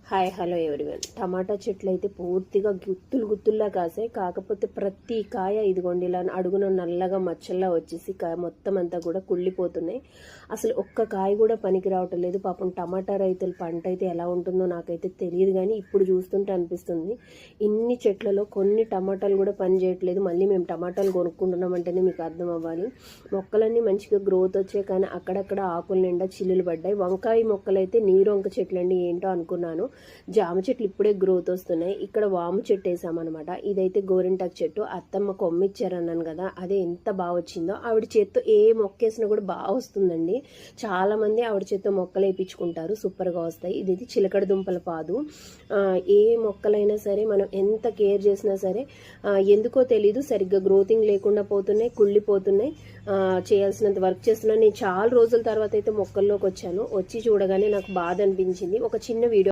Hi hello everyone. టమాటా చెట్లు అయితే పూర్తిగా గుత్తులు గుత్తుల్లా కాసాయి. కాకపోతే ప్రతి కాయ ఇదిగోండి ఇలా అడుగున నల్లగా మచ్చల్లా వచ్చేసి కాయ మొత్తం అంతా కూడా కుళ్ళిపోతున్నాయి. అసలు ఒక్క కాయ కూడా పనికి రావటం లేదు. పాపం టమాటా రైతుల పంట అయితే ఎలా ఉంటుందో నాకైతే తెలియదు, కానీ ఇప్పుడు చూస్తుంటే అనిపిస్తుంది ఇన్ని చెట్లలో కొన్ని టమాటాలు కూడా పని చేయట్లేదు. మళ్ళీ మేము టమాటాలు కొనుక్కుంటున్నామంటేనే మీకు అర్థం అవ్వాలి. మొక్కలన్నీ మంచిగా గ్రోత్ వచ్చాయి, కానీ అక్కడక్కడ ఆకుల నిండా చిల్లులు పడ్డాయి. వంకాయ మొక్కలు అయితే నీరు వంక చెట్లు అండి, ఏంటో అనుకున్నాను. జామ చెట్లు ఇప్పుడే గ్రోత్ వస్తున్నాయి. ఇక్కడ వాము చెట్టు వేసామన్నమాట. ఇదైతే గోరింటాకు చెట్టు. అత్తమ్మ కొమ్మిచ్చారన్నాను కదా, అదే ఎంత బాగా వచ్చిందో. ఆవిడ చేత్తో ఏ మొక్క వేసినా కూడా బాగా వస్తుందండి. చాలా మంది ఆవిడ చేత్తో మొక్కలు వేయించుకుంటారు, సూపర్గా వస్తాయి. ఇది చిలకడ దుంపల పాదు. ఏ మొక్కలైనా సరే మనం ఎంత కేర్ చేసినా సరే ఎందుకో తెలీదు సరిగ్గా గ్రోతింగ్ లేకుండా పోతున్నాయి, కుళ్ళిపోతున్నాయి. చేయాల్సినంత వర్క్ చేస్తున్నాను. నేను చాలా రోజుల తర్వాత అయితే మొక్కల్లోకి వచ్చాను. వచ్చి చూడగానే నాకు బాధ అనిపించింది. ఒక చిన్న వీడియో